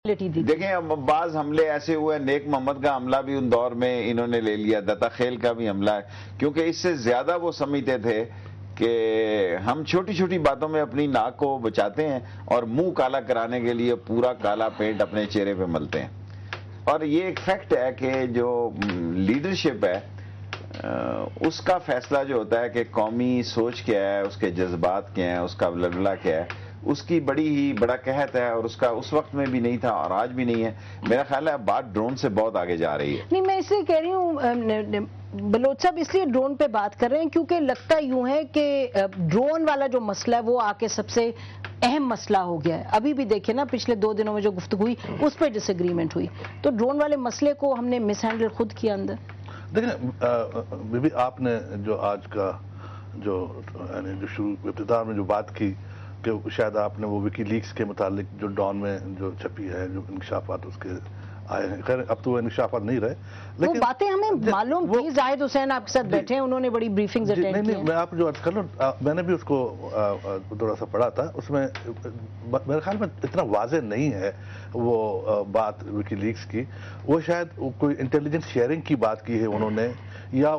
دیکھیں اب بعض حملے ایسے ہوئے، نیک محمد کا حملہ بھی ان دور میں انہوں نے لے لیا، دتا خیل کا بھی حملہ ہے، کیونکہ اس سے زیادہ وہ سمجھتے تھے کہ ہم چھوٹی چھوٹی باتوں میں اپنی ناک کو بچاتے ہیں اور منہ کالا کرانے کے لیے پورا کالا پینٹ اپنے چہرے پہ ملتے ہیں۔ اور یہ ایک فیکٹ ہے کہ جو لیڈرشپ ہے اس کا فیصلہ جو ہوتا ہے کہ قومی سوچ کیا ہے، اس کے جذبات کیا ہیں، اس کا ولولہ کیا ہے، اس کی بڑا قحط ہے، اور اس کا اس وقت میں بھی نہیں تھا اور آج بھی نہیں ہے۔ میرا خیال ہے اب بات ڈرون سے بہت آگے جا رہی ہے۔ نہیں، میں اس لیے کہہ رہی ہوں بلوچ صاحب، اس لیے ڈرون پہ بات کر رہے ہیں کیونکہ لگتا یوں ہے کہ ڈرون والا جو مسئلہ ہے وہ آ کے سب سے اہم مسئلہ ہو گیا ہے۔ ابھی بھی دیکھیں نا، پچھلے 2 دنوں میں جو گفتگو ہوئی اس پہ ڈس ایگریمنٹ ہوئی، تو ڈرون والے مسئلے کو ہم نے مس ہینڈل خود کیا اندر۔ دیکھیں بی آپ نے جو آج کا جو شروع ابتدا میں جو بات کی کہ شاید آپ نے وہ وکی لیکس کے متعلق جو ڈان میں جو چھپی ہے، جو انکشافات اس کے آئے ہیں، خیر اب تو وہ انکشافات نہیں رہے، لیکن وہ باتیں ہمیں معلوم تھی۔ زاہد حسین آپ کے ساتھ بیٹھے ہیں، انہوں نے بڑی بریفنگز اٹینڈ کی ہیں۔ نہیں، میں آپ جو عرض کر لوں، میں نے بھی اس کو تھوڑا سا پڑھا تھا، اس میں میرے خیال میں اتنا واضح نہیں ہے وہ بات وکی لیکس کی۔ وہ شاید کوئی انٹیلیجنس شیئرنگ کی بات کی ہے انہوں نے، یا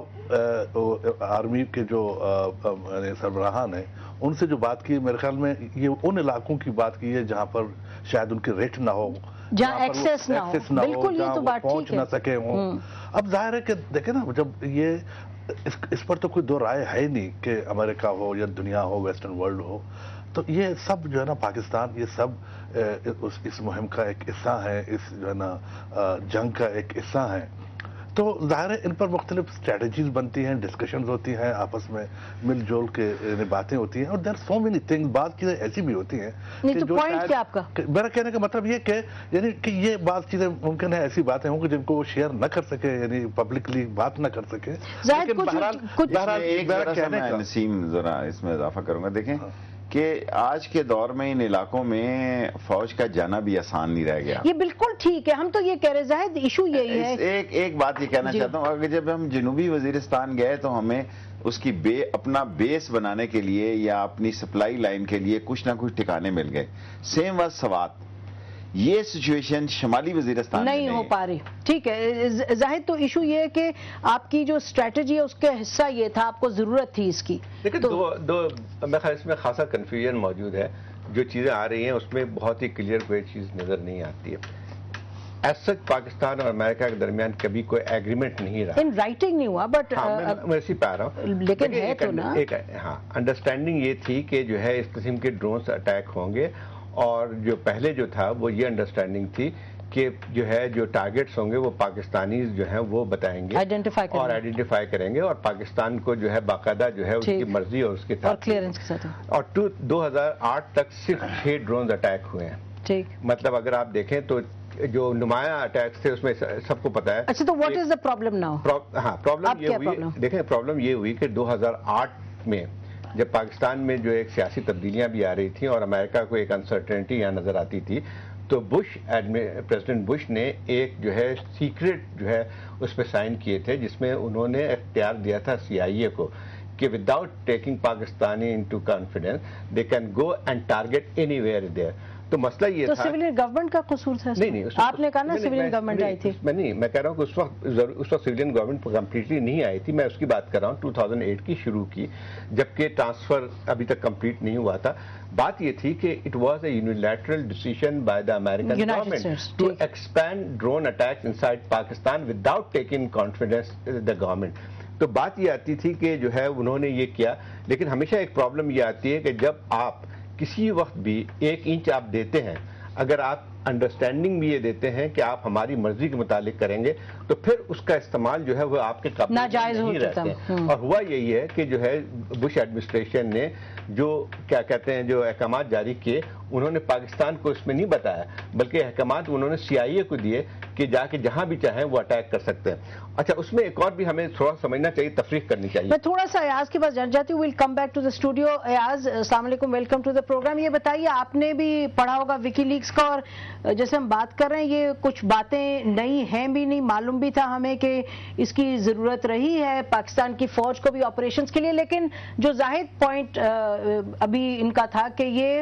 آرمی کے جو سربراہان ہیں ان سے جو بات کی، میرے خیال میں یہ ان علاقوں کی بات کی ہے جہاں پر شاید ان کی ریٹ نہ ہو، جہاں ایکسیس نہ ہو، بالکل یہ تو بات پہنچ نہ سکے ہوں۔ اب ظاہر ہے کہ دیکھیں نا، جب یہ اس پر تو کوئی دو رائے ہے نہیں کہ امریکہ ہو یا دنیا ہو، ویسٹرن ورلڈ ہو، تو یہ سب جو ہے نا پاکستان، یہ سب اس مہم کا ایک حصہ ہے، اس جو ہے نا جنگ کا ایک حصہ ہے۔ تو ظاہر ہے ان پر مختلف اسٹریٹجیز بنتی ہیں، ڈسکشنز ہوتی ہیں، آپس میں مل جول کے باتیں ہوتی ہیں، اور دیر سو مینی تھنگ، بعض چیزیں ایسی بھی ہوتی ہیں نہیں تو پوائنٹ کیا آپ کا؟ میرا کہنے کا مطلب یہ کہ یعنی کہ یہ بعض چیزیں ممکن ہے ایسی باتیں ہوں کہ جن کو وہ شیئر نہ کر سکے، یعنی پبلکلی بات نہ کر سکے۔ نسیم ذرا اس میں اضافہ کروں گا، دیکھیں کہ آج کے دور میں ان علاقوں میں فوج کا جانا بھی آسان نہیں رہ گیا۔ یہ بالکل ٹھیک ہے، ہم تو یہ کہہ رہے زاہد، ایشو یہی ہے۔ ایک بات یہ کہنا چاہتا ہوں، اگر جب ہم جنوبی وزیرستان گئے تو ہمیں اس کی اپنا بیس بنانے کے لیے یا اپنی سپلائی لائن کے لیے کچھ نہ کچھ ٹھکانے مل گئے۔ سیم واز سوات، یہ سچویشن شمالی وزیرستان میں نہیں ہو پا رہی۔ ٹھیک ہے زاہد، تو ایشو یہ ہے کہ آپ کی جو اسٹریٹجی ہے اس کا حصہ یہ تھا، آپ کو ضرورت تھی اس کی۔ لیکن میں خیال اس میں خاصا کنفیوژن موجود ہے، جو چیزیں آ رہی ہیں اس میں بہت ہی کلیئر کوئی چیز نظر نہیں آتی ہے۔ ایز سچ پاکستان اور امریکہ کے درمیان کبھی کوئی ایگریمنٹ نہیں رہا، ان رائٹنگ نہیں ہوا، بٹ میں اسی پہ آ رہا ہوں، لیکن ہے تو نا ہاں انڈرسٹینڈنگ یہ تھی کہ جو ہے اس قسم کے ڈرونز اٹیک ہوں گے، اور جو پہلے جو تھا وہ یہ انڈرسٹینڈنگ تھی کہ جو ہے جو ٹارگٹس ہوں گے وہ پاکستانیز جو ہیں وہ بتائیں گے اور آئیڈینٹیفائی کریں گے، اور پاکستان کو جو ہے باقاعدہ جو ہے اس کی مرضی اور اس کے ساتھ کلیئرنس کے ساتھ، اور 2008 تک صرف 6 ڈرونز اٹیک ہوئے ہیں۔ ٹھیک، مطلب اگر آپ دیکھیں تو جو نمایاں اٹیکس تھے اس میں سب کو پتا ہے۔ اچھا، تو what is the problem now? ہاں، پرابلم یہ ہوئی، دیکھیں پرابلم یہ ہوئی کہ 2008 میں جب پاکستان میں جو ایک سیاسی تبدیلیاں بھی آ رہی تھیں اور امریکہ کو ایک انسرٹنٹی یہاں نظر آتی تھی، تو پریزیڈنٹ بش نے ایک جو ہے سیکرٹ جو ہے اس پہ سائن کیے تھے، جس میں انہوں نے اختیار دیا تھا CIA کو کہ without taking Pakistani into confidence they can go and target anywhere there. تو مسئلہ یہ تھا، تو سویلین گورنمنٹ کا قصور تھا؟ نہیں، آپ نے کہا نا سویلین گورنمنٹ آئی تھی۔ میں کہہ رہا ہوں کہ اس وقت سویلین گورنمنٹ کمپلیٹلی نہیں آئی تھی، میں اس کی بات کر رہا ہوں 2008 کی شروع کی، جبکہ ٹرانسفر ابھی تک کمپلیٹ نہیں ہوا تھا۔ بات یہ تھی کہ it was a unilateral decision by the American government to expand drone attacks inside Pakistan without taking confidence the government. تو بات یہ آتی تھی کہ جو ہے انہوں نے یہ کیا، لیکن ہمیشہ ایک پرابلم یہ آتی ہے کہ جب آپ کسی وقت بھی 1 انچ آپ دیتے ہیں، اگر آپ انڈرسٹینڈنگ بھی یہ دیتے ہیں کہ آپ ہماری مرضی کے متعلق کریں گے، تو پھر اس کا استعمال جو ہے وہ آپ کے قابل نہیں رہتے ہیں۔ اور ہوا یہی ہے کہ جو ہے بش ایڈمنسٹریشن نے جو کیا کہتے ہیں جو احکامات جاری کیے، انہوں نے پاکستان کو اس میں نہیں بتایا، بلکہ احکامات انہوں نے CIA کو دیے کہ جا کے جہاں بھی چاہیں وہ اٹیک کر سکتے ہیں۔ اچھا، اس میں ایک اور بھی ہمیں تھوڑا سمجھنا چاہیے، تفریق کرنی چاہیے۔ میں تھوڑا سا ایاز کے پاس جان جاتی ہوں، welcome back to the studio. Ayaz, السلام علیکم، ویلکم ٹو دا پروگرام۔ یہ بتائیے، آپ نے بھی پڑھا ہوگا وکی لیکس کا، اور جیسے ہم بات کر رہے ہیں یہ کچھ باتیں نئی ہیں بھی نہیں، معلوم بھی تھا ہمیں کہ اس کی ضرورت رہی ہے پاکستان کی فوج کو بھی آپریشنز کے لیے، لیکن جو زاہد پوائنٹ ابھی ان کا تھا کہ یہ